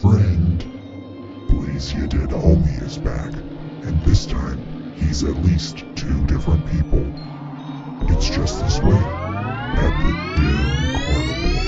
Friend, Blaze You Dead Homie is back, and this time he's at least 2 different people. It's just this way at the Dim Carnival.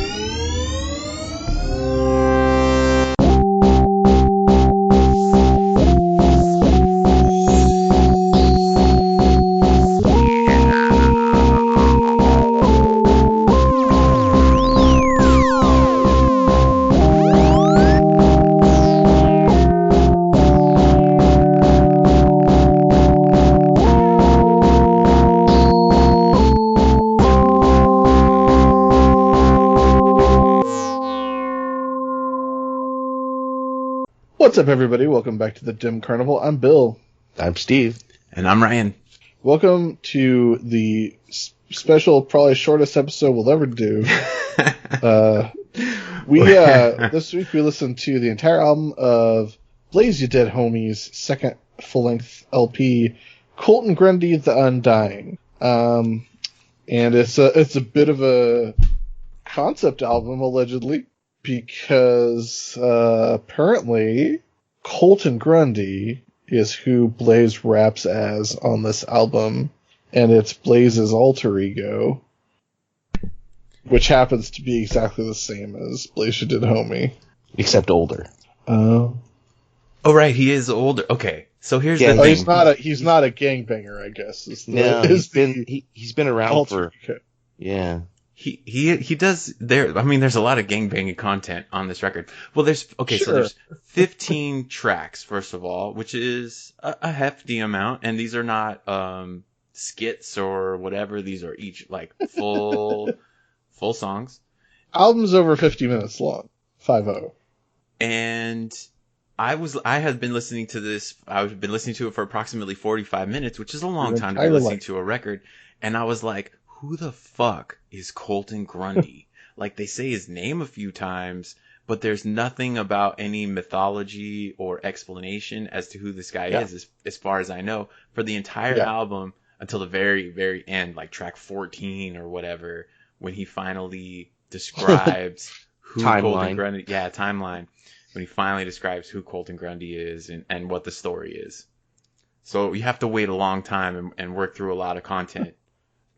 What's up, everybody? Welcome back to the Dim Carnival. I'm Bill. I'm Steve. And I'm Ryan. Welcome to the special, probably shortest episode we'll ever do. This week we listened to the entire album of Blaze You Dead Homie's second full-length LP, Colton Grundy, The Undying. And it's a bit of a concept album, allegedly, because apparently Colton Grundy is who Blaze raps as on this album, and it's Blaze's alter ego, which happens to be exactly the same as Blaze You Did Homie. Except older. Oh, right, he is older. Okay, so here's the thing. He's not a gangbanger, I guess. He's been around for... ego. Yeah. He does there. I mean, there's a lot of gangbanging content on this record. Well, So there's 15 tracks, first of all, which is a hefty amount, and these are not skits or whatever. These are each like full songs. Album's over 50 minutes long. 5-0. And I had been listening to this. I've been listening to it for approximately 45 minutes, which is a long time to be listening to a record. And I was like, who the fuck is Colton Grundy? Like, they say his name a few times, but there's nothing about any mythology or explanation as to who this guy is, as far as I know, for the entire album until the very, very end, like track 14 or whatever, when he finally describes who Colton Grundy... Yeah, timeline. When he finally describes who Colton Grundy is and what the story is. So you have to wait a long time and work through a lot of content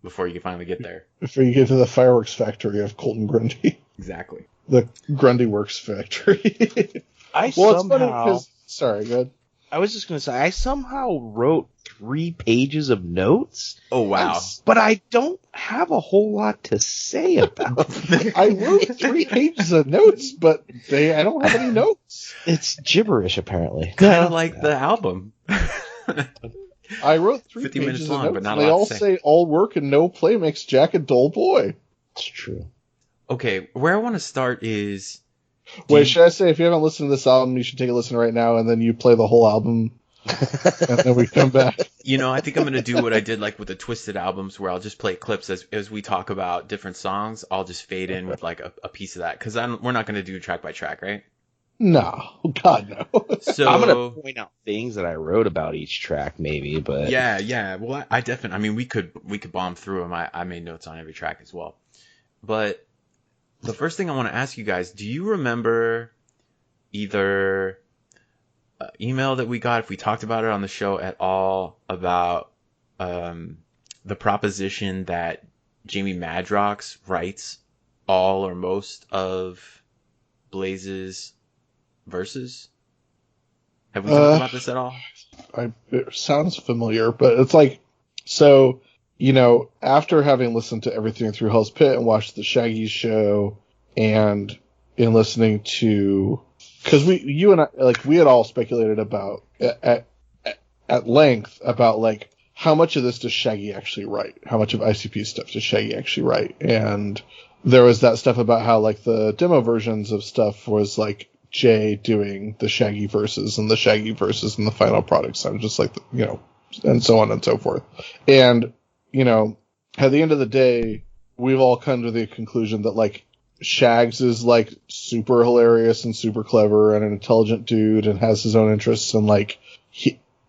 before you can finally get there. Before you get to the fireworks factory of Colton Grundy. Exactly. The Grundy Works factory. Sorry, go ahead. I was just going to say, I somehow wrote 3 pages of notes. Oh, wow. But I don't have a whole lot to say about them. I wrote 3 pages of notes, but I don't have any notes. It's gibberish, apparently. Kind of like the album. I wrote 3 50 pages minutes long, of notes, but not and a they lot all to say all work and no play makes Jack a dull boy. It's true. Okay, where I want to start is... Should I say, if you haven't listened to this album, you should take a listen right now, and then you play the whole album, and then we come back. You know, I think I'm going to do what I did like with the Twisted albums, where I'll just play clips as we talk about different songs. I'll just fade in with like a piece of that, because we're not going to do track by track, right? No, God no. So I'm going to point out things that I wrote about each track, maybe, but yeah. Well, I definitely. I mean, we could bomb through them. I made notes on every track as well. But the first thing I want to ask you guys: do you remember either email that we got, if we talked about it on the show at all, about the proposition that Jamie Madrox writes all or most of Blaze's verses? Have we talked about this at all? It sounds familiar, but it's like, so, you know, after having listened to everything through Hell's Pit and watched the Shaggy show, and in listening to, because you and I, like, we had all speculated about at length about like how much of this does Shaggy actually write? How much of ICP stuff does Shaggy actually write? And there was that stuff about how like the demo versions of stuff was like Jay doing the Shaggy verses and the Shaggy verses and the final product sound, just like, and so on and so forth. And, you know, at the end of the day, we've all come to the conclusion that like Shags is like super hilarious and super clever and an intelligent dude and has his own interests, and like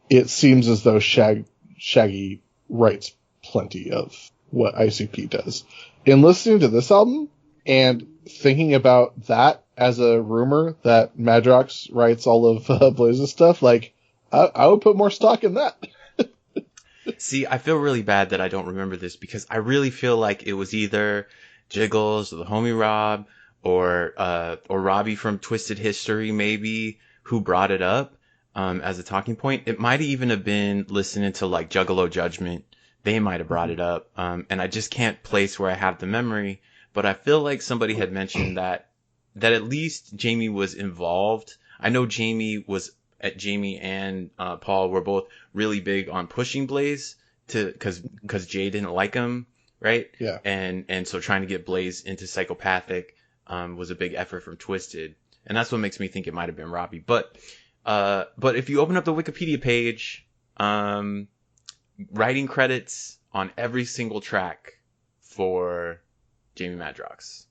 it seems as though Shaggy writes plenty of what ICP does. In listening to this album and thinking about that as a rumor that Madrox writes all of Blaze's stuff, like, I would put more stock in that. See, I feel really bad that I don't remember this because I really feel like it was either Jiggles or the homie Rob or Robbie from Twisted History maybe who brought it up as a talking point. It might even have been listening to like Juggalo Judgment. They might have brought it up. And I just can't place where I have the memory, but I feel like somebody had mentioned that at least Jamie was involved. I know Jamie and Paul were both really big on pushing Blaze because Jay didn't like him, right? Yeah. And so trying to get Blaze into Psychopathic was a big effort from Twisted, and that's what makes me think it might have been Robbie. But if you open up the Wikipedia page, writing credits on every single track for Jamie Madrox.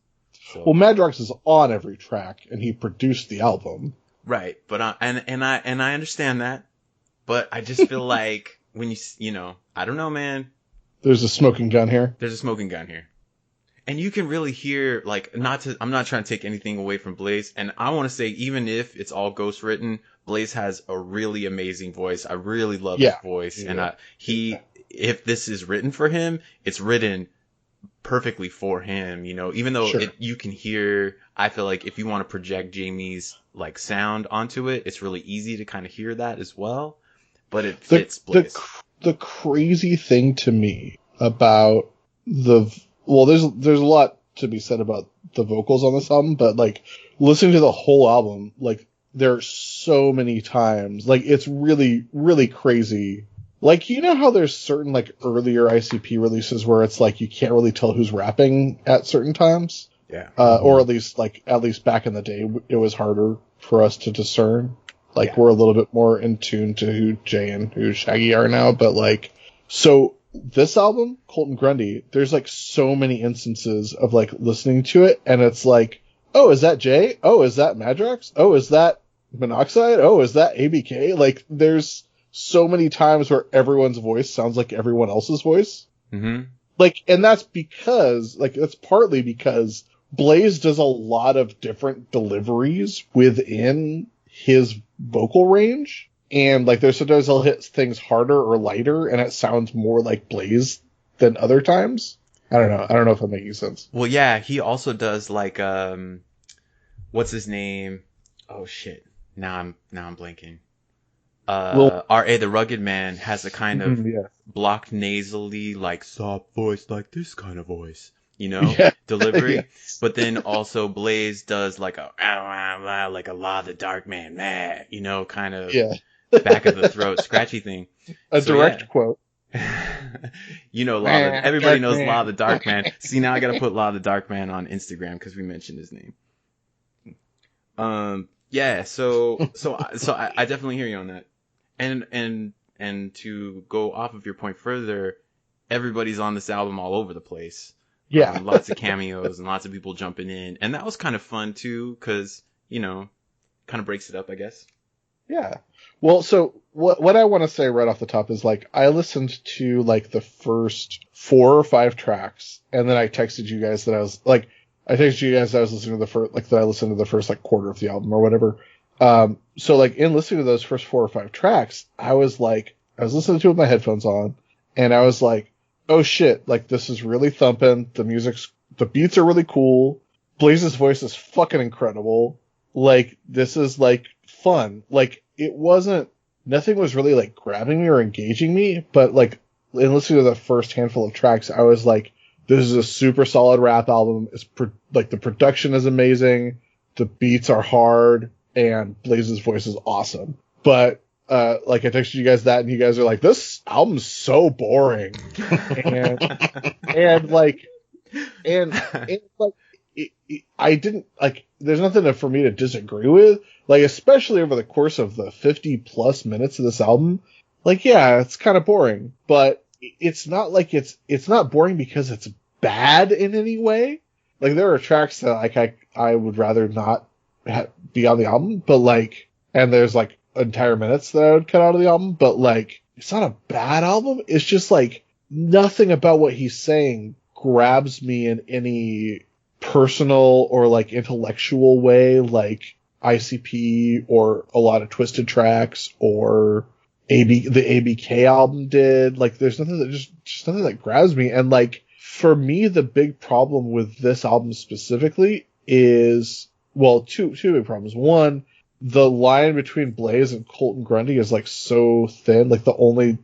So, well, Madrox is on every track, and he produced the album. Right, but and I understand that, but I just feel like when I don't know, man. There's a smoking gun here. There's a smoking gun here, and you can really hear like I'm not trying to take anything away from Blaze, and I want to say even if it's all ghost written, Blaze has a really amazing voice. I really love his voice, and if this is written for him, it's written perfectly for him, even though you can hear, I feel like if you want to project Jamie's like sound onto it, it's really easy to kind of hear that as well, but it fits Blaze. The crazy thing to me about there's a lot to be said about the vocals on this album, but like listening to the whole album, like there are so many times, like it's really, really crazy. Like, how there's certain, like, earlier ICP releases where it's, like, you can't really tell who's rapping at certain times? Yeah. Or at least back in the day, it was harder for us to discern. Like, we're a little bit more in tune to who Jay and who Shaggy are now. But, like, so this album, Colton Grundy, there's, like, so many instances of, like, listening to it, and it's like, oh, is that Jay? Oh, is that Madrox? Oh, is that Monoxide? Oh, is that ABK? Like, there's so many times where everyone's voice sounds like everyone else's voice. Mm-hmm. Like, and that's partly because Blaze does a lot of different deliveries within his vocal range. And like, there's sometimes he'll hit things harder or lighter and it sounds more like Blaze than other times. I don't know if I'm making sense. Well, yeah, he also does like, what's his name? Oh shit. Now I'm blanking. R.A. the Rugged Man has a kind of blocked nasally, like soft voice, like this kind of voice, delivery. Yes. But then also Blaze does like a Law of the Dark Man, kind of back of the throat, scratchy thing. Direct quote. Everybody knows Law of the Dark Man. See, now I got to put Law of the Dark Man on Instagram because we mentioned his name. Yeah, so I definitely hear you on that. And to go off of your point further, everybody's on this album all over the place. Yeah. Lots of cameos and lots of people jumping in. And that was kind of fun too, because, kind of breaks it up, I guess. Yeah. Well, so what I want to say right off the top is like, I listened to like the first 4 or 5 tracks, and then I texted you guys that I was listening to the first like quarter of the album or whatever. So like in listening to those first 4 or 5 tracks, I was listening to it with my headphones on, and I was like, oh shit, like this is really thumping. The beats are really cool. Blaze's voice is fucking incredible. Like this is like fun. Like nothing was really like grabbing me or engaging me, but like in listening to the first handful of tracks, I was like, this is a super solid rap album. It's like the production is amazing. The beats are hard. And Blaze's voice is awesome. But, like I texted you guys that and you guys are like, this album's so boring. I didn't like, there's nothing for me to disagree with. Like, especially over the course of the 50 plus minutes of this album. Like, yeah, it's kind of boring, but it's not like it's not boring because it's bad in any way. Like, there are tracks that like, I would rather not be on the album, but like, and there's like entire minutes that I would cut out of the album, but like, it's not a bad album. It's just like nothing about what he's saying grabs me in any personal or like intellectual way like ICP or a lot of Twisted tracks or the ABK album did. Like there's nothing that just nothing that grabs me. And like for me, the big problem with this album specifically is, well, two big problems. One, the line between Blaze and Colton Grundy is like so thin. Like the only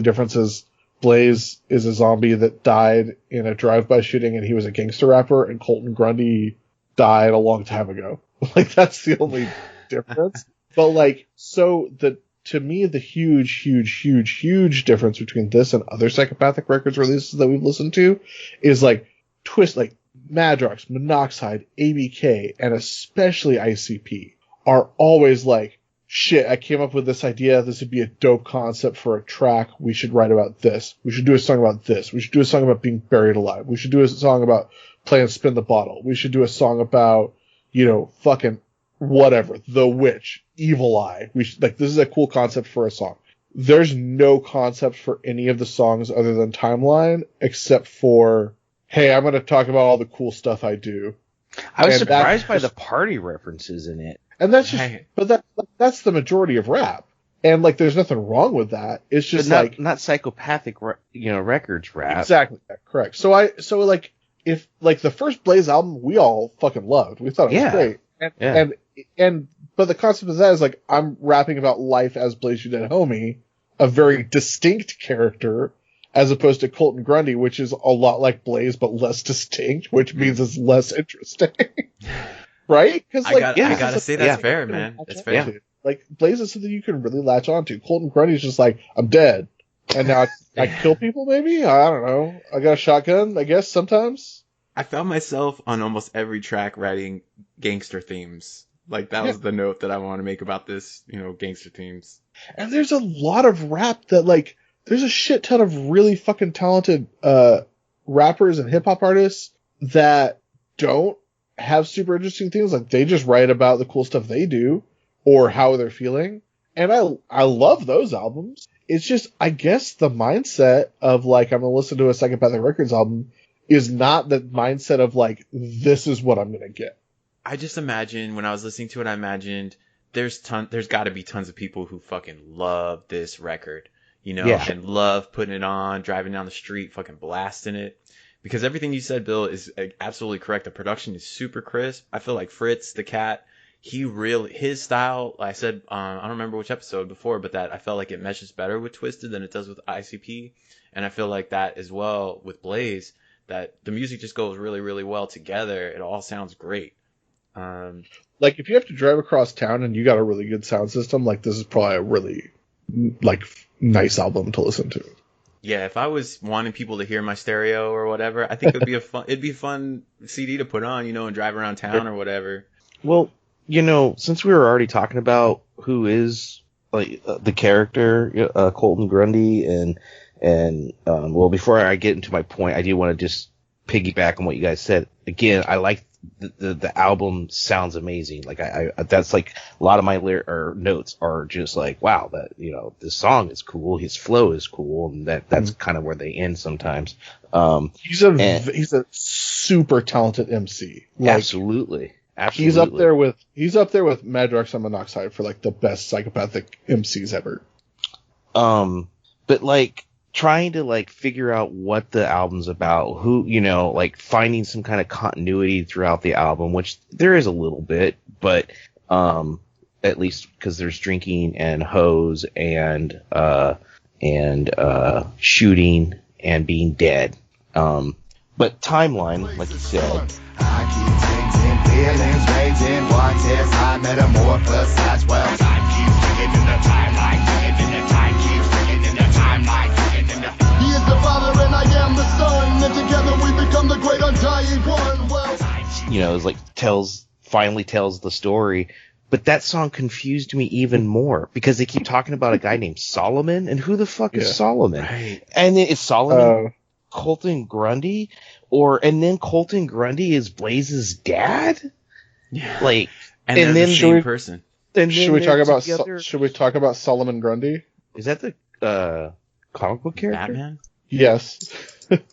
difference is Blaze is a zombie that died in a drive-by shooting and he was a gangster rapper, and Colton Grundy died a long time ago. Like that's the only difference. But like, so to me, the huge difference between this and other Psychopathic Records releases that we've listened to is like like Madrox, Monoxide, ABK, and especially ICP are always like, shit, I came up with this idea. This would be a dope concept for a track. We should write about this. We should do a song about this. We should do a song about being buried alive. We should do a song about playing Spin the Bottle. We should do a song about, fucking whatever, The Witch, Evil Eye. We should, like, this is a cool concept for a song. There's no concept for any of the songs other than Timeline, except for, hey, I'm going to talk about all the cool stuff I do. I was surprised by the party references in it. And that's just, but that's the majority of rap. And like, there's nothing wrong with that. It's just not Psychopathic, Records rap. Exactly. Correct. So like, if like the first Blaze album, we all fucking loved. We thought it was great. But the concept of that is like, I'm rapping about life as Blaze You Dead Homie, a very distinct character, as opposed to Colton Grundy, which is a lot like Blaze, but less distinct, which means it's less interesting. Right? Because like, I gotta say that's fair, man. That's fair. Yeah. Like, Blaze is something you can really latch onto. Colton Grundy's just like, I'm dead. And now I kill people, maybe? I don't know. I got a shotgun, I guess, sometimes. I found myself on almost every track writing gangster themes. Like, that was the note that I want to make about this, gangster themes. And there's a lot of rap that, like, there's a shit ton of really fucking talented rappers and hip-hop artists that don't have super interesting things. Like, they just write about the cool stuff they do or how they're feeling. And I love those albums. It's just, I guess the mindset of like, I'm going to listen to a Psychopathic Records album is not the mindset of like, this is what I'm going to get. I just imagine when I was listening to it, I imagined there's got to be tons of people who fucking love this record, and love putting it on, driving down the street, fucking blasting it. Because everything you said, Bill, is absolutely correct. The production is super crisp. I feel like Fritz, the cat, his style, I said, I don't remember which episode before, but that I felt like it meshes better with Twisted than it does with ICP. And I feel like that as well with Blaze, that the music just goes really, really well together. It all sounds great. Like, if you have to drive across town and you got a really good sound system, like, this is probably a really, like, nice album to listen to. Yeah, if I was wanting people to hear my stereo or whatever, I think it'd be a fun CD to put on, and drive around town or whatever. Well, since we were already talking about who is like the character, Colton Grundy, and well, before I get into my point, I do want to just piggyback on what you guys said. Again, I like the album sounds amazing. Like I that's like a lot of my notes are just like, wow, that this song is cool, his flow is cool, and that's kind of where they end sometimes. He's a super talented MC. Like, absolutely. He's up there with Madrox and Monoxide for like the best Psychopathic MCs ever. But like trying to like figure out what the album's about, who, like finding some kind of continuity throughout the album, which there is a little bit, but at least because there's drinking and hoes and shooting and being dead. But Timeline, like you said, I keep changing feelings, raging, watches, I metamorphosize, well, time keeps ticking in the timeline, ticking in the time keeps ticking in the timeline, ticking in the... He is the Father and I am the Son, and together we become the great undying one, well... It's like finally tells the story, but that song confused me even more, because they keep talking about a guy named Solomon, and who the fuck is Solomon? Right. And then it's Solomon... Colton Grundy, and then Colton Grundy is Blaze's dad. Yeah, like, and then the same person. Should we talk about Solomon Grundy? Is that the comic book character? Batman? Yes.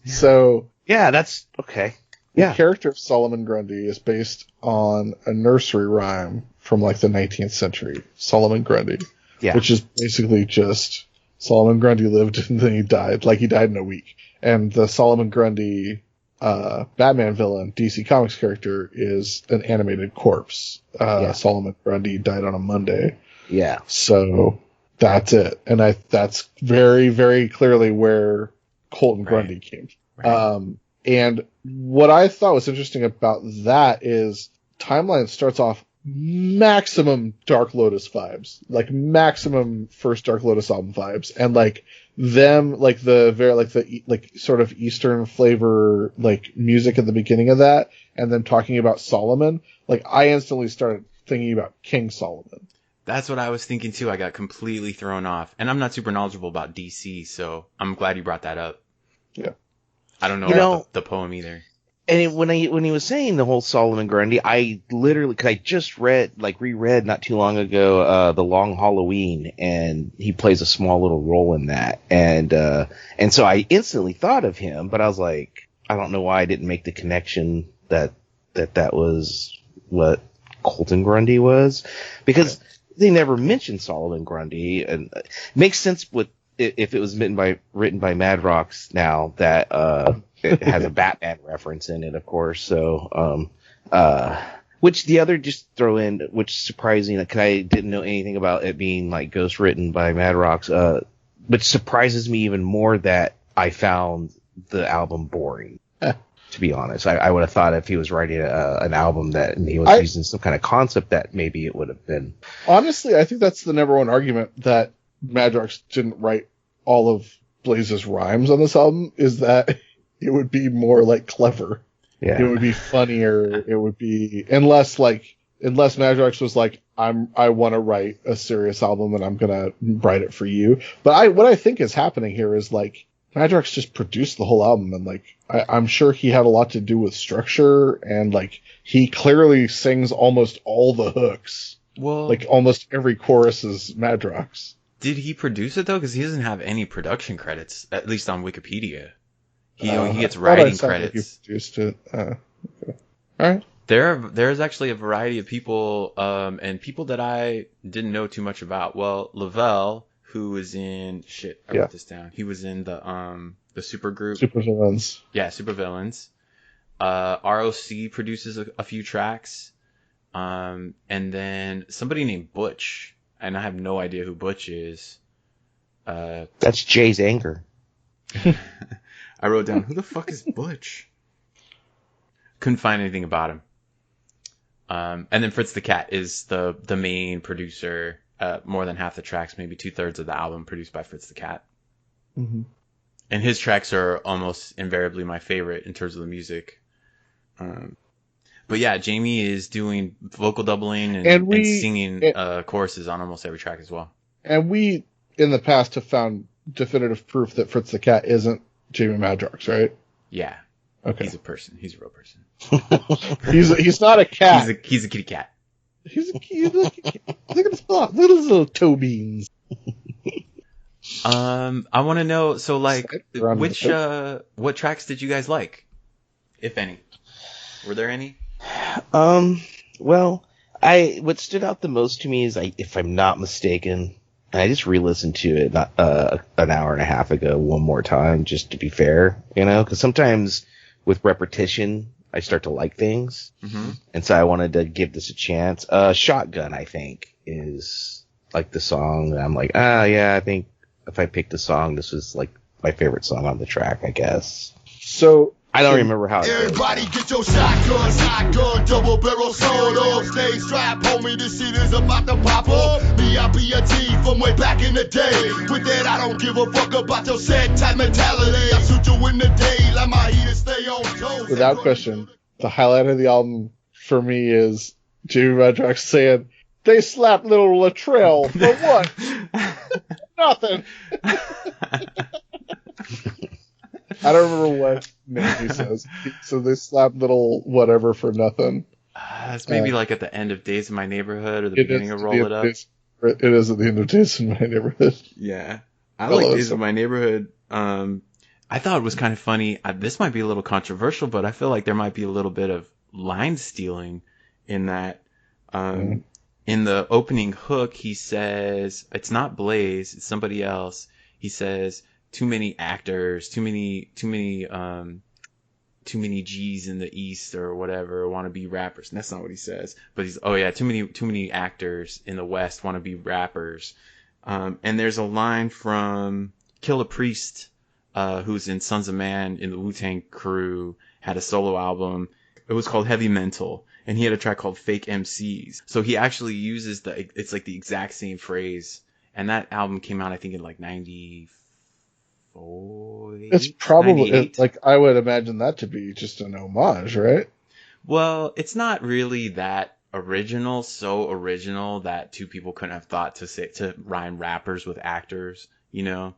So yeah, that's okay. The character of Solomon Grundy is based on a nursery rhyme from like the 19th century. Solomon Grundy, which is basically just Solomon Grundy lived and then he died. Like he died in a week. And the Solomon Grundy Batman villain, DC Comics character, is an animated corpse. Solomon Grundy died on a Monday. Yeah. So that's it. And that's very, very clearly where Colton Grundy came from. Right. And what I thought was interesting about that is Timeline starts off maximum Dark Lotus vibes, like maximum first Dark Lotus album vibes, and like them, like the very like sort of Eastern flavor like music at the beginning of that, and then talking about Solomon. Like I instantly started thinking about King Solomon. That's what I was thinking too. I got completely thrown off, and I'm not super knowledgeable about DC, so I'm glad you brought that up. Yeah. I don't know about the poem either. And when he was saying the whole Solomon Grundy, I literally, cause I just reread not too long ago, The Long Halloween, and he plays a small little role in that. And so I instantly thought of him, but I was like, I don't know why I didn't make the connection that was what Colton Grundy was, because they never mentioned Solomon Grundy, and it makes sense with, if it was written by Mad Rocks now, that it has a Batman reference in it, of course. So, which the other just throw in, which is surprising, because I didn't know anything about it being like ghost written by Mad Rocks. Which surprises me even more that I found the album boring. To be honest, I would have thought if he was writing an album that and he was using some kind of concept that maybe it would have been. Honestly, I think that's the number one argument that Madrox didn't write all of Blaze's rhymes on this album, is that it would be more like clever. Yeah. It would be funnier. It would be unless Madrox was like, I want to write a serious album and I'm gonna write it for you. But what I think is happening here is like Madrox just produced the whole album, and like I'm sure he had a lot to do with structure, and like he clearly sings almost all the hooks. Well, like almost every chorus is Madrox. Did he produce it though? Because he doesn't have any production credits, at least on Wikipedia. He gets writing credits. Like he produced it. Okay. All right. There's actually a variety of people, and people that I didn't know too much about. Well, Lavelle, who was in I wrote this down. He was in the supergroup. Supervillains. Yeah, Supervillains. ROC produces a few tracks. And then somebody named Butch, and I have no idea who Butch is. That's Jay's anger. I wrote down, who the fuck is Butch? Couldn't find anything about him. And then Fritz the Cat is the main producer. More than half the tracks, maybe 2/3 of the album, produced by Fritz the Cat. Mm-hmm. And his tracks are almost invariably my favorite in terms of the music. But yeah, Jamie is doing vocal doubling and singing choruses on almost every track as well. And we, in the past, have found definitive proof that Fritz the Cat isn't Jamie Madrox, right? Yeah. Okay. He's a person. He's a real person. he's not a cat. He's a kitty cat. He's a kitty cat. Look at his little toe beans. I want to know, so like, what tracks did you guys like, if any? Were there any? Well, what stood out the most to me is, if I'm not mistaken, and I just re-listened to it an hour and a half ago one more time, just to be fair, because sometimes with repetition, I start to like things. Mm-hmm. And so I wanted to give this a chance. Shotgun, I think, is like the song that I'm like, yeah, I think if I picked a song, this was like my favorite song on the track, I guess. So I don't remember how it goes. Everybody get your shotgun, double barrel sword up, stay strapped, homie, this shit is about to pop up. Me, I be a G from way back in the day. With that, I don't give a fuck about your set type mentality. I shoot you in the day, like my heater stay on toes. Without question, the highlight of the album for me is Jamie Madrox saying, "They slapped little Latrell for what? Nothing." I don't remember what name he says. So they slapped little whatever for nothing. It's maybe like at the end of Days in My Neighborhood or the beginning of Roll It Up. It is at the end of Days in My Neighborhood. Yeah. I like Days in My Neighborhood. I thought it was kind of funny. This might be a little controversial, but I feel like there might be a little bit of line stealing in that. In the opening hook, he says, it's not Blaze, it's somebody else. He says, too many actors, too many G's in the East or whatever want to be rappers. And that's not what he says, but he's, oh yeah, too many actors in the West want to be rappers. And there's a line from Killah Priest, who's in Sons of Man in the Wu-Tang Crew, had a solo album. It was called Heavy Mental, and he had a track called Fake MCs. So he actually uses it's like the exact same phrase. And that album came out, I think, in like 94. It's probably, like, I would imagine that to be just an homage, right? Well, it's not really that original, so original that two people couldn't have thought to rhyme rappers with actors, you know?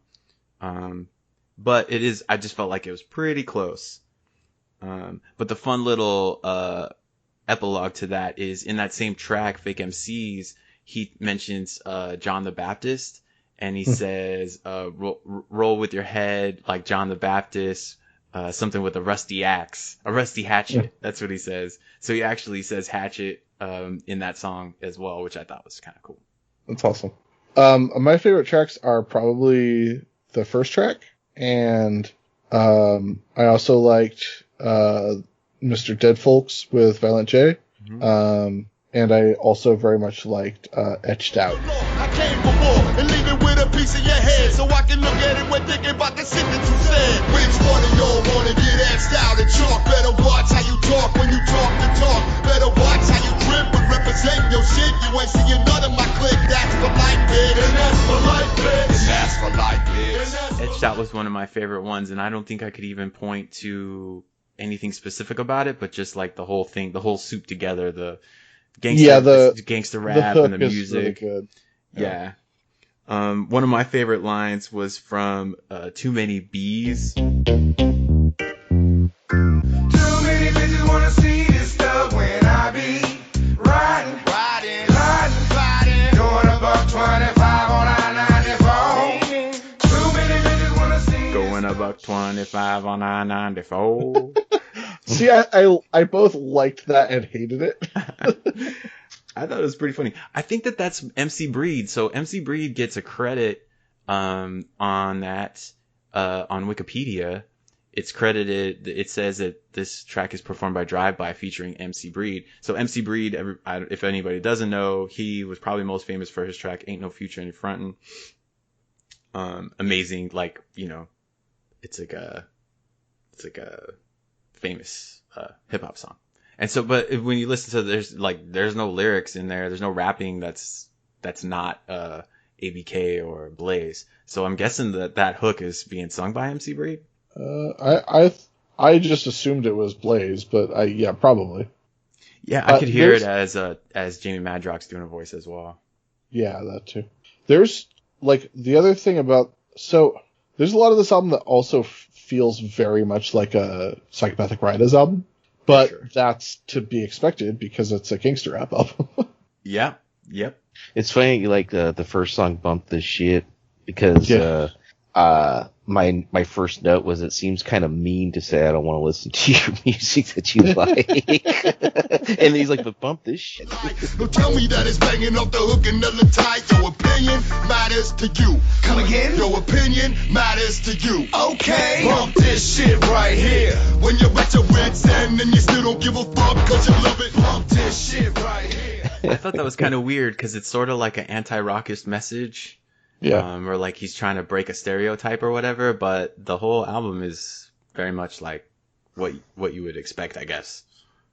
But it is, I just felt like it was pretty close. But the fun little epilogue to that is in that same track, Fake MCs, he mentions John the Baptist, and he says, roll with your head like John the Baptist, something with a rusty axe, a rusty hatchet. Yeah. That's what he says. So he actually says hatchet in that song as well, which I thought was kind of cool. That's awesome. My favorite tracks are probably the first track, and I also liked Mr. Dead Folks with Violent J. Mm-hmm. And I also very much liked Etched Out. I came before and leave it with a piece of your head so I can look at it when thinking about the shit that you said. Which one of y'all wanna get etched out and chalk? Better watch how you talk when you talk the talk. Better watch how you drip but represent your shit. You ain't seeing none of my clique. That's for life, bitch. And that's for life, bitch. And that's for life, bitch. Etched Out was one of my favorite ones, and I don't think I could even point to anything specific about it, but just like the whole thing, the whole soup together, the gangster rap and the music. Really good. Yeah. One of my favorite lines was from Too Many Bees. Too many bitches wanna see this stuff when I be riding, going about 25 on I-94. Too many bitches wanna see going about 25 on I-94. See, I both liked that and hated it. I thought it was pretty funny. I think that's MC Breed. So MC Breed gets a credit on that on Wikipedia. It's credited. It says that this track is performed by Drive By featuring MC Breed. So MC Breed, if anybody doesn't know, he was probably most famous for his track "Ain't No Future in Frontin'." Amazing, like, you know, it's like a famous hip hop song. And so, but when you listen to there's no lyrics in there. There's no rapping that's not ABK or Blaze. So I'm guessing that hook is being sung by MC Breed. I just assumed it was Blaze, but yeah, probably. Yeah, I could hear it as Jamie Madrox doing a voice as well. Yeah, that too. There's like the other thing about, so there's a lot of this album that also feels very much like a Psychopathic Rider's album. But sure, that's to be expected because it's a gangster rap album. Yeah. Yep. It's funny, like the first song, Bump This Shit, because my first note was it seems kind of mean to say I don't want to listen to your music that you like. And he's like, but bump this shit. Don't tell me that it's banging off the hook and the tie. Your opinion matters to you. Come again? Your opinion matters to you. Okay. Bump this shit right here. When you're at your wit's end and you still don't give a fuck cause you love it. Bump this shit right here. I thought that was kind of weird because it's sort of like an anti-rockist message. Yeah. Or like he's trying to break a stereotype or whatever, but the whole album is very much like what you would expect, I guess.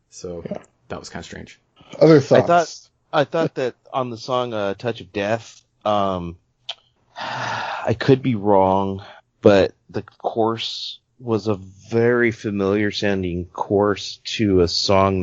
So that was kind of strange. Other thoughts? I thought that on the song Touch of Death, I could be wrong, but the chorus was a very familiar sounding chorus to a song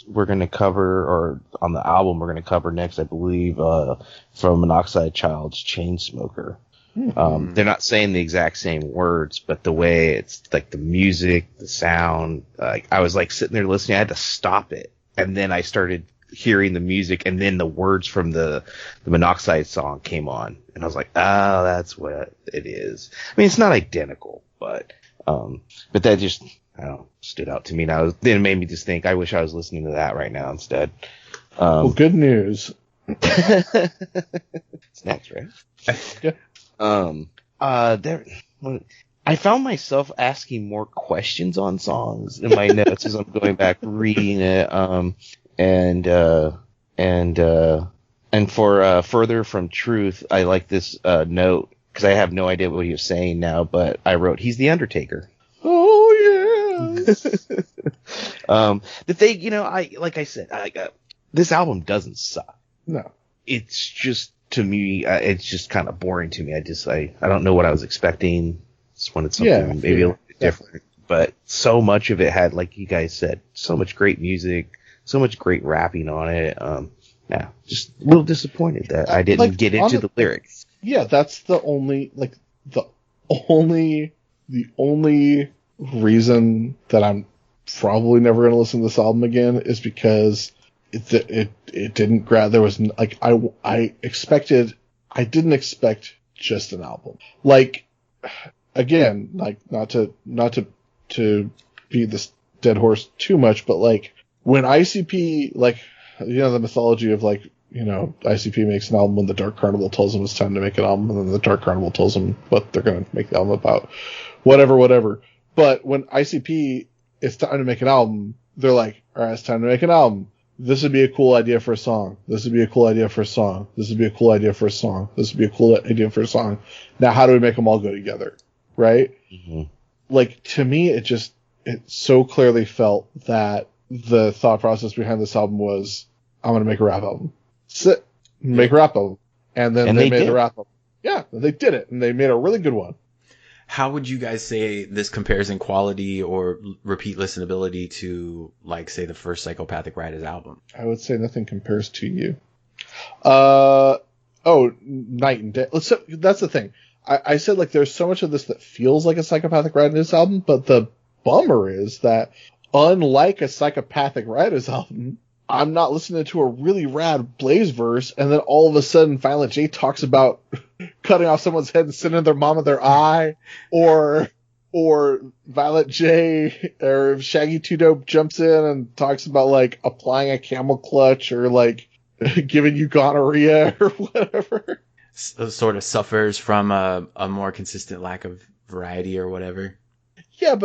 we're going to cover, or on the album we're going to cover next, I believe, from Monoxide Child's Chainsmoker. Mm-hmm. They're not saying the exact same words, but the way it's like the music, the sound, I was like sitting there listening, I had to stop it. And then I started hearing the music, and then the words from the Monoxide song came on, and I was like, oh, that's what it is. I mean, it's not identical, but But that just, I don't know, stood out to me. Now it made me just think, I wish I was listening to that right now instead. Well, good news. It's next, right? Yeah. I found myself asking more questions on songs in my notes as I'm going back reading it. And for Further From Truth, I like this note because I have no idea what he was saying now, but I wrote, he's the Undertaker. Oh yeah. The thing, this album doesn't suck. No. It's just, to me, it's just kind of boring to me. I don't know what I was expecting. Just wanted something maybe a little bit different. But so much of it had, like you guys said, so much great music, so much great rapping on it. Just a little disappointed that I didn't get into the lyrics. Yeah, that's the only reason that I'm probably never going to listen to this album again is because it didn't grab. There was I didn't expect just an album. Like, again, like not to beat this dead horse too much, but like when ICP, like, the mythology of like, ICP makes an album when the Dark Carnival tells them it's time to make an album, and then the Dark Carnival tells them what they're going to make the album about, whatever. But when ICP, it's time to make an album, they're like, all right, it's time to make an album. This would be a cool idea for a song. This would be a cool idea for a song. This would be a cool idea for a song. This would be a cool idea for a song. Now, how do we make them all go together? Right? Mm-hmm. Like, to me, it so clearly felt that the thought process behind this album was, I'm going to make a rap album. Make a rap album. And then they made the rap album. Yeah, they did it. And they made a really good one. How would you guys say this compares in quality or repeat listenability to, like, say, the first Psychopathic Riders album? I would say nothing compares to you. Night and day. So that's the thing. I said, like, there's so much of this that feels like a Psychopathic Riders album, but the bummer is that, unlike a Psychopathic Riders album, I'm not listening to a really rad Blaze verse, and then all of a sudden Violent J talks about cutting off someone's head and sending their mama their eye, or Violent J or Shaggy 2 Dope jumps in and talks about like applying a camel clutch or like giving you gonorrhea or whatever. Sort of suffers from a more consistent lack of variety or whatever. Yeah,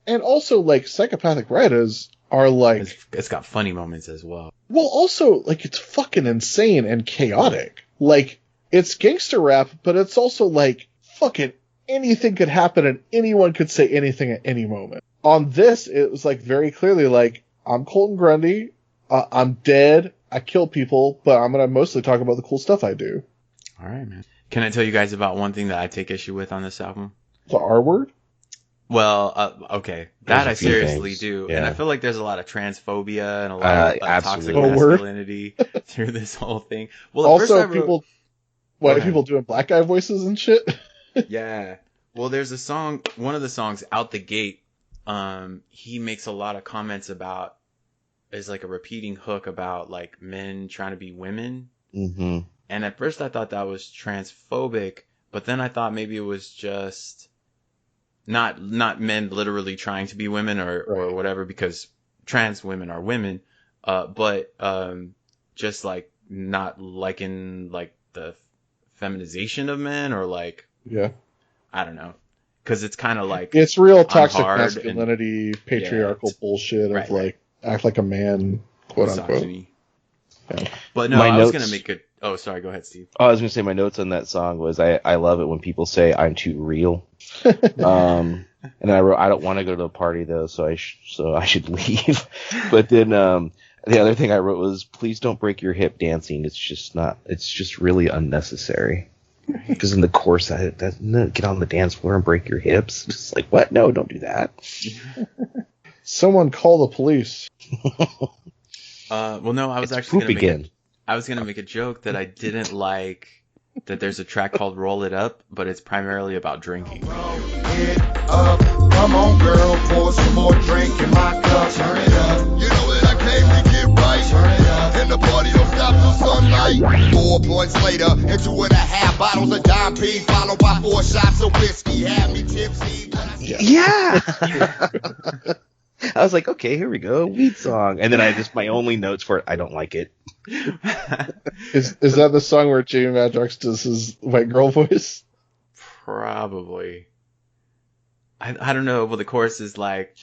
and also like Psychopathic Riders are like, it's got funny moments as well. Well, also like it's fucking insane and chaotic. Like, it's gangster rap, but it's also like fucking anything could happen and anyone could say anything at any moment. On this, it was like very clearly like, I'm Colton Grundy, I'm dead, I kill people, but I'm gonna mostly talk about the cool stuff I do. All right, man. Can I tell you guys about one thing that I take issue with on this album? The R word? Well, okay. That I seriously do. Yeah. And I feel like there's a lot of transphobia and a lot of toxic masculinity through this whole thing. Well, also, people doing black guy voices and shit? Yeah. Well, there's a song, one of the songs, Out the Gate, he makes a lot of comments about, is like a repeating hook about like men trying to be women. Mm-hmm. And at first I thought that was transphobic, but then I thought maybe it was just not men literally trying to be women or whatever, because trans women are women, but just like not liking like the feminization of men, or like, yeah, I don't know, because it's kind of like, it's real toxic masculinity, patriarchal bullshit of like act like a man, quote unquote. Yeah. But no, I was gonna make it. Oh, sorry. Go ahead, Steve. Oh, I was gonna say my notes on that song was I love it when people say I'm too real. And I wrote, I don't want to go to a party though, so I should leave. But then the other thing I wrote was, please don't break your hip dancing. It's just really unnecessary. Because in the chorus, get on the dance floor and break your hips. Just like, what? No, don't do that. Someone call the police. Well, no, I was actually gonna make a joke that I didn't like, that there's a track called Roll It Up, but it's primarily about drinking. Roll it up, come on girl, pour some more drink in my cup, turn it up. You know that I came to get right. right. And the party don't stop till sunlight. 4 points later, and 2.5 bottles of Dime P, followed by 4 shots of whiskey. Had me tipsy. Yeah. I was like, okay, here we go, weed song, and then I just my only notes for it. I don't like it. Is that the song where Jamie Madrox does his white girl voice? Probably. I don't know, but the chorus is like,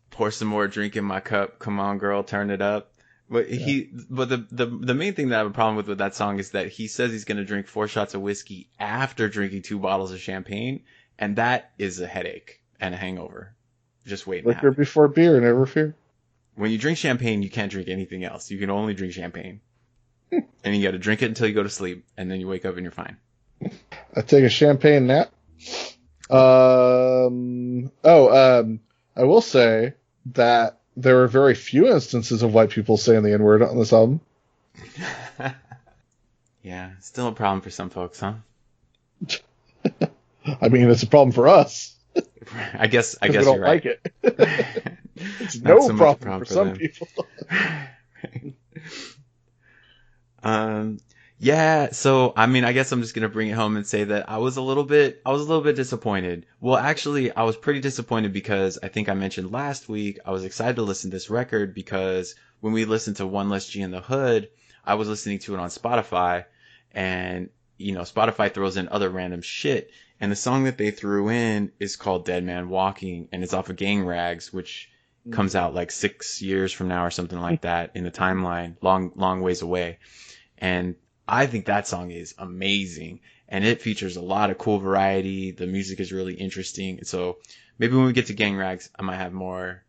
pour some more drink in my cup, come on girl, turn it up. But the main thing that I have a problem with that song is that he says he's going to drink 4 shots of whiskey after drinking 2 bottles of champagne, and that is a headache and a hangover. Just wait. Liquor before beer, never fear. When you drink champagne, you can't drink anything else. You can only drink champagne. And you got to drink it until you go to sleep, and then you wake up and you're fine. I take a champagne nap. I will say that there are very few instances of white people saying the N-word on this album. Yeah, still a problem for some folks, huh? I mean, it's a problem for us. I guess we you're don't right. like it. It's no so problem for some people. Yeah, so I mean, I guess I'm just gonna bring it home and say that I was a little bit disappointed. Well, actually, I was pretty disappointed because I think I mentioned last week I was excited to listen to this record because when we listened to One Less G in the Hood, I was listening to it on Spotify, and Spotify throws in other random shit, and the song that they threw in is called Dead Man Walking, and it's off of Gang Rags, which comes out like 6 years from now or something like that in the timeline, long ways away. And I think that song is amazing, and it features a lot of cool variety. The music is really interesting. So maybe when we get to Gang Rags, I might have more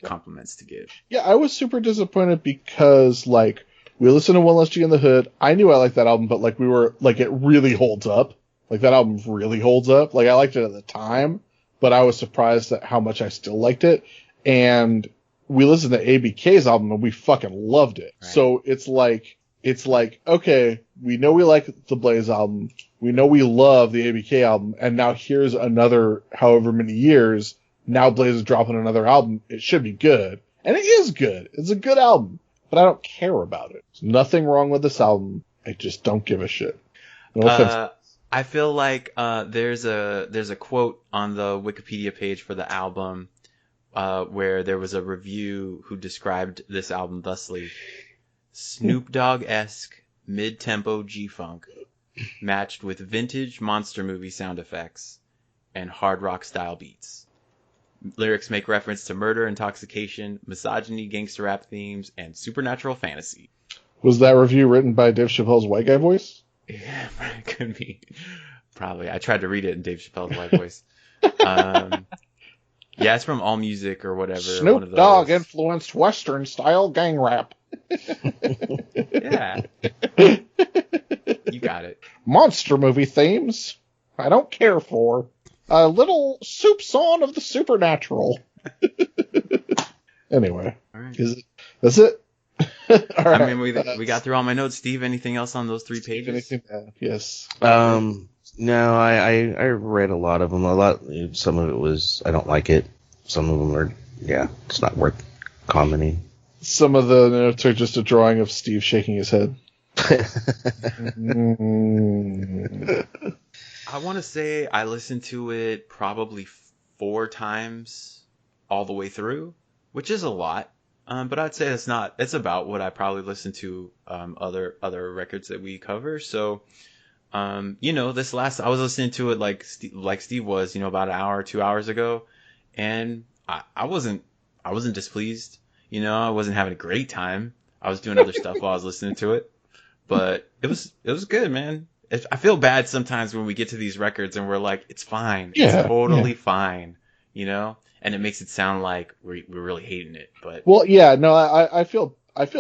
compliments to give. Yeah, I was super disappointed because, like, we listened to One Less G in the Hood. I knew I liked that album, but, like, we were, like, it really holds up. Like, that album really holds up. Like, I liked it at the time, but I was surprised at how much I still liked it. And we listened to ABK's album, and we fucking loved it. Right. So it's like, okay, we know we like the Blaze album. We know we love the ABK album. And now here's another however many years. Now Blaze is dropping another album. It should be good. And it is good. It's a good album. But I don't care about it. There's nothing wrong with this album. I just don't give a shit. No offense. I feel like there's a quote on the Wikipedia page for the album where there was a review who described this album thusly: Snoop Dogg-esque mid-tempo G-funk matched with vintage monster movie sound effects and hard rock style beats. Lyrics make reference to murder, intoxication, misogyny, gangster rap themes, and supernatural fantasy. Was that review written by Dave Chappelle's white guy voice? Yeah, it could be. Probably. I tried to read it in Dave Chappelle's white voice. Yeah, it's from AllMusic or whatever. Snoop Dogg influenced Western style gang rap. Yeah. You got it. Monster movie themes I don't care for. A little soupçon of the supernatural. Anyway. All right. That's it? All right. I mean, we got through all my notes. Steve, anything else on those 3 pages? Anything? Yes. No, I read a lot of them. Some of it was, I don't like it. Some of them are, it's not worth commenting. Some of the notes are just a drawing of Steve shaking his head. I want to say I listened to it probably 4 times all the way through, which is a lot. But I'd say it's about what I probably listened to other records that we cover. So, I was listening to it like Steve was, about an hour, 2 hours ago, and I wasn't displeased. I wasn't having a great time. I was doing other stuff while I was listening to it, but it was good, man. I feel bad sometimes when we get to these records and we're like, it's fine. Yeah, it's totally fine, and it makes it sound like we're really hating it. But well, yeah, no, I feel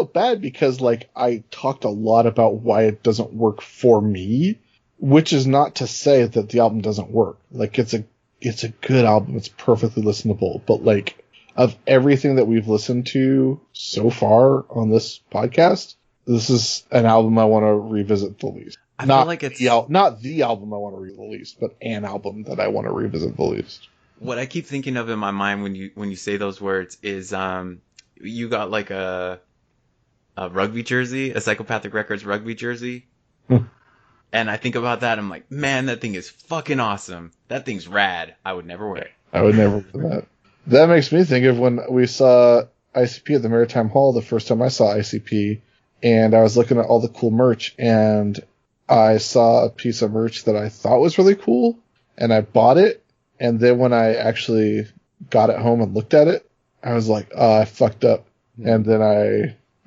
bad because like I talked a lot about why it doesn't work for me, which is not to say that the album doesn't work. Like it's a good album. It's perfectly listenable, but like of everything that we've listened to so far on this podcast, this is an album I want to revisit the least. I feel like it's not the album I want to revisit the least, but an album that I want to revisit the least. What I keep thinking of in my mind when you say those words is you got like a rugby jersey, a Psychopathic Records rugby jersey. And I think about that, I'm like, man, that thing is fucking awesome. That thing's rad. I would never wear it. I would never wear that. That makes me think of when we saw ICP at the Maritime Hall the first time I saw ICP, and I was looking at all the cool merch, and I saw a piece of merch that I thought was really cool, and I bought it, and then when I actually got it home and looked at it, I was like, oh, I fucked up. And then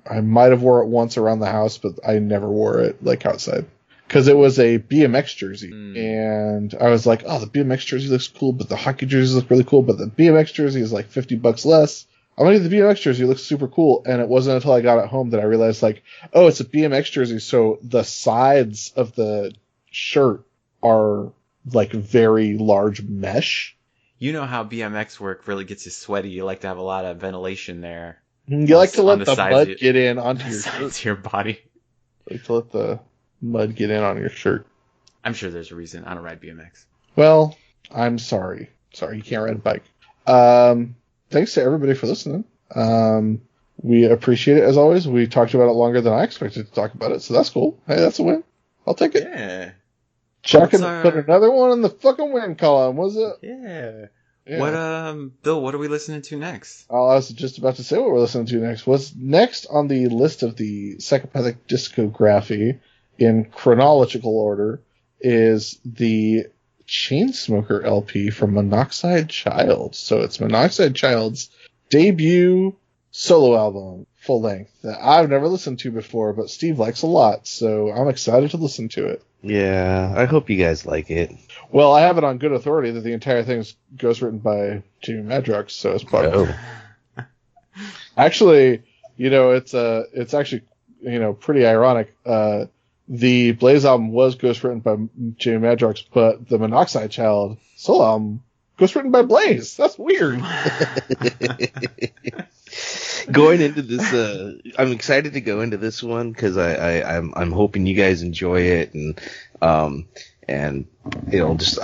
I might have wore it once around the house, but I never wore it, like, outside. Because it was a BMX jersey, and I was like, oh, the BMX jersey looks cool, but the hockey jerseys look really cool, but the BMX jersey is like $50 less. I'm going to get the BMX jersey. It looks super cool. And it wasn't until I got it home that I realized, like, oh, it's a BMX jersey, so the sides of the shirt are, like, very large mesh. You know how BMX work really gets you sweaty. You like to have a lot of ventilation there. You like to let the mud get in onto your shirt. To your body. You like to let the mud get in on your shirt. I'm sure there's a reason. I don't ride BMX. Well, I'm sorry. Sorry, you can't ride a bike. Thanks to everybody for listening. We appreciate it as always. We talked about it longer than I expected to talk about it, so that's cool. Hey, that's a win. I'll take it. Yeah. Chuck and put another one in the fucking win column, was it? Yeah. What Bill, what are we listening to next? I was just about to say what we're listening to next. What's next on the list of the Psychopathic discography in chronological order is the Chainsmoker LP from Monoxide Child. So it's Monoxide Child's debut solo album, full length, that I've never listened to before, but Steve likes a lot, so I'm excited to listen to it. Yeah, I hope you guys like it. Well, I have it on good authority that the entire thing is ghostwritten by Jamie Madrox, so it's part of it. Actually, it's actually, pretty ironic. The Blaze album was ghostwritten by Jamie Madrox, but the Monoxide Child solo album ghostwritten by Blaze. That's weird. Going into this, I'm excited to go into this one because I'm hoping you guys enjoy it, and it'll just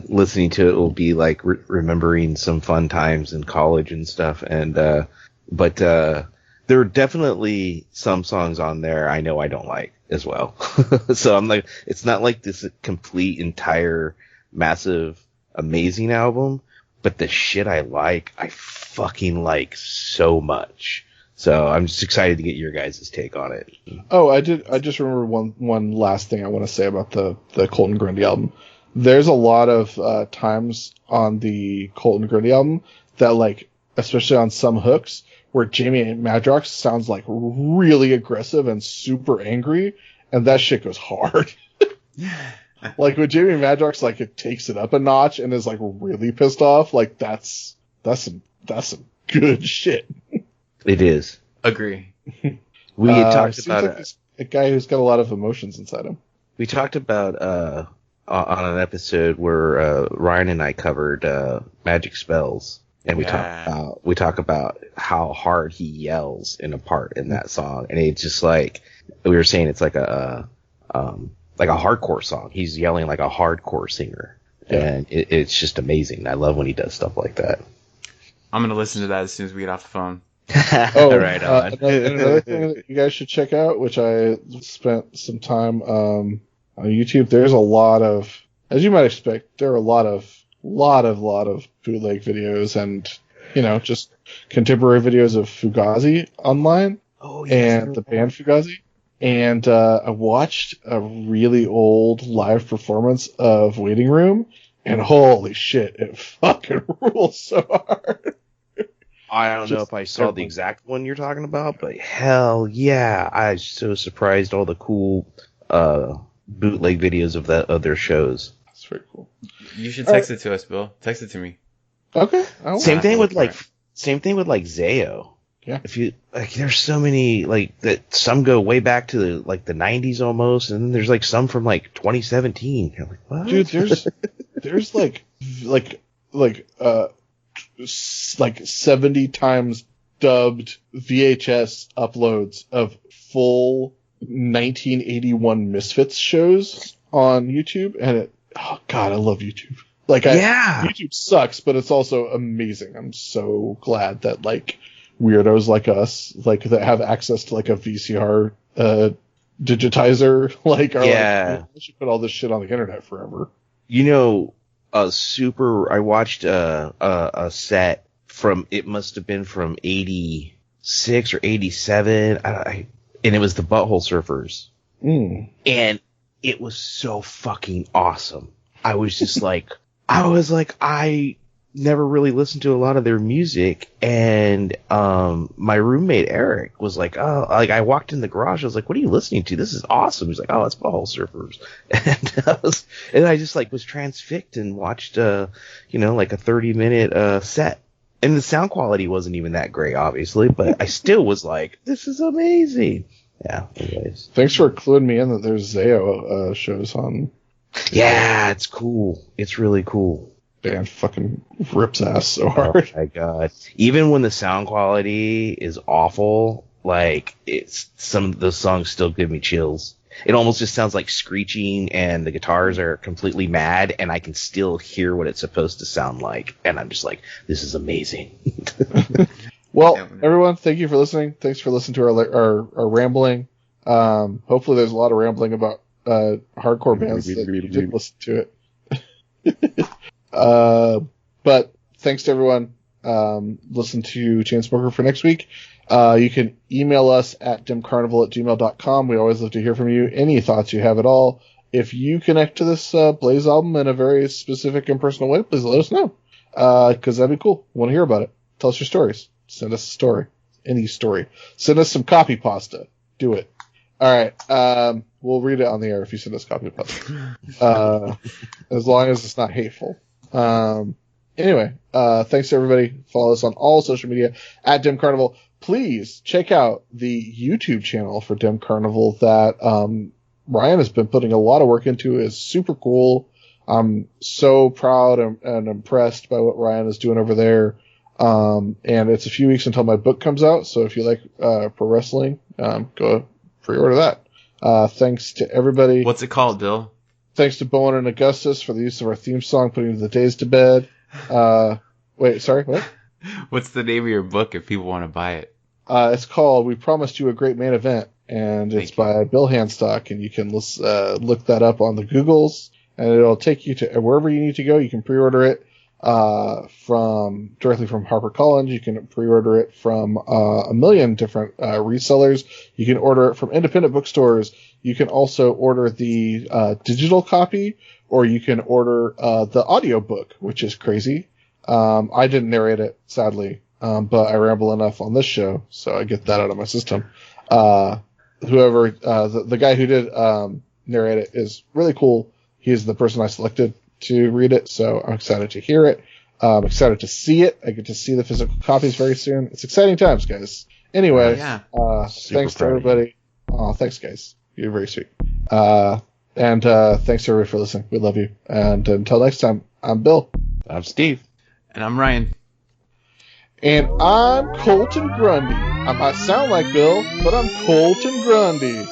listening to it will be like remembering some fun times in college and stuff. And but there are definitely some songs on there I know I don't like as well. So I'm like, it's not like this complete, entire, massive, amazing album, but the shit I like, I fucking like so much. So I'm just excited to get your guys' take on it. Oh, I just remember one last thing I want to say about the Colton Grundy album. There's a lot of times on the Colton Grundy album that, like, especially on some hooks, where Jamie Madrox sounds like really aggressive and super angry, and that shit goes hard. Like when Jamie Madrox, like, it takes it up a notch and is like really pissed off, like that's some good shit. It is. Agree. We had talked seems about like he's a guy who's got a lot of emotions inside him. We talked about on an episode where Ryan and I covered magic spells, and we talk about how hard he yells in a part in that song, and it's just like we were saying, it's like a hardcore song. He's yelling like a hardcore singer, and it's just amazing. I love when he does stuff like that. I'm gonna listen to that as soon as we get off the phone. Right on. Another thing that you guys should check out, which I spent some time on YouTube. There's a lot of, as you might expect, there are a lot of bootleg videos and just contemporary videos of Fugazi online. Oh, yes, and the band Fugazi. And I watched a really old live performance of Waiting Room, and holy shit, it fucking rules so hard. I don't know if I saw the exact one you're talking about, but hell yeah, I was so surprised all the cool bootleg videos of their shows. That's very cool. You should text it to us, Bill. Text it to me. Okay. Same thing with Zayo. Yeah. If you there's so many that. Some go way back to the 90s almost, and then there's like some from 2017. You're like, what? Dude, there's like 70 times dubbed VHS uploads of full 1981 Misfits shows on YouTube, and oh god, I love YouTube. YouTube sucks, but it's also amazing. I'm so glad that weirdos like us, like that have access to like a VCR digitizer, like are like, I should put all this shit on the internet forever. You know, I watched a set from, it must have been from 86 or 87, and it was the Butthole Surfers. And it was so fucking awesome. I was just like, I never really listened to a lot of their music, and my roommate Eric was like, oh, like I walked in the garage, I was like, what are you listening to? This is awesome. He's like, oh, it's Butthole Surfers. And I just like was transfixed and watched like a 30-minute set. And the sound quality wasn't even that great, obviously, but I still was like, this is amazing. Yeah, anyways. Thanks for cluing me in that there's Zayo shows on. Yeah, it's cool. It's really cool. Band fucking rips ass so hard. Oh my god. Even when the sound quality is awful, like some of the songs still give me chills. It almost just sounds like screeching and the guitars are completely mad and I can still hear what it's supposed to sound like. And I'm just like, this is amazing. Well, everyone, thank you for listening. Thanks for listening to our rambling. Hopefully there's a lot of rambling about hardcore bands that you did listen to it. But thanks to everyone. Listen to Chainsmoker for next week. You can email us at dimcarnival@gmail.com. We always love to hear from you. Any thoughts you have at all. If you connect to this Blaze album in a very specific and personal way, please let us know. Because that'd be cool. Want to hear about it. Tell us your stories. Send us a story. Any story. Send us some copy pasta. Do it. All right. We'll read it on the air if you send us copy pasta. As long as it's not hateful. Anyway, thanks to everybody. Follow us on all social media at Dim Carnival. Please check out the YouTube channel for Dim Carnival that Ryan has been putting a lot of work into. It's super cool. I'm so proud and impressed by what Ryan is doing over there. And it's a few weeks until my book comes out, so if you like pro wrestling, go pre-order that. Thanks to everybody. What's it called, Bill? Thanks to Bowen and Augustus for the use of our theme song, Putting the Days to Bed. Wait, sorry, what? What's the name of your book if people want to buy it? It's called We Promised You a Great Main Event, and it's by Bill Handstock, and you can look that up on the Googles, and it'll take you to wherever you need to go. You can pre-order it directly from HarperCollins. You can pre-order it from a million different resellers. You can order it from independent bookstores. You can also order the digital copy, or you can order the audiobook, which is crazy. I didn't narrate it, sadly, but I ramble enough on this show, so I get that out of my system. The guy who did narrate it is really cool. He's the person I selected to read it, so I'm excited to hear it. I'm excited to see it. I get to see the physical copies very soon. It's exciting times, guys. Anyway, thanks to everybody. Oh, thanks, guys. You're very sweet. And thanks to everybody for listening. We love you. And until next time, I'm Bill. I'm Steve. And I'm Ryan. And I'm Colton Grundy. I might sound like Bill, but I'm Colton Grundy.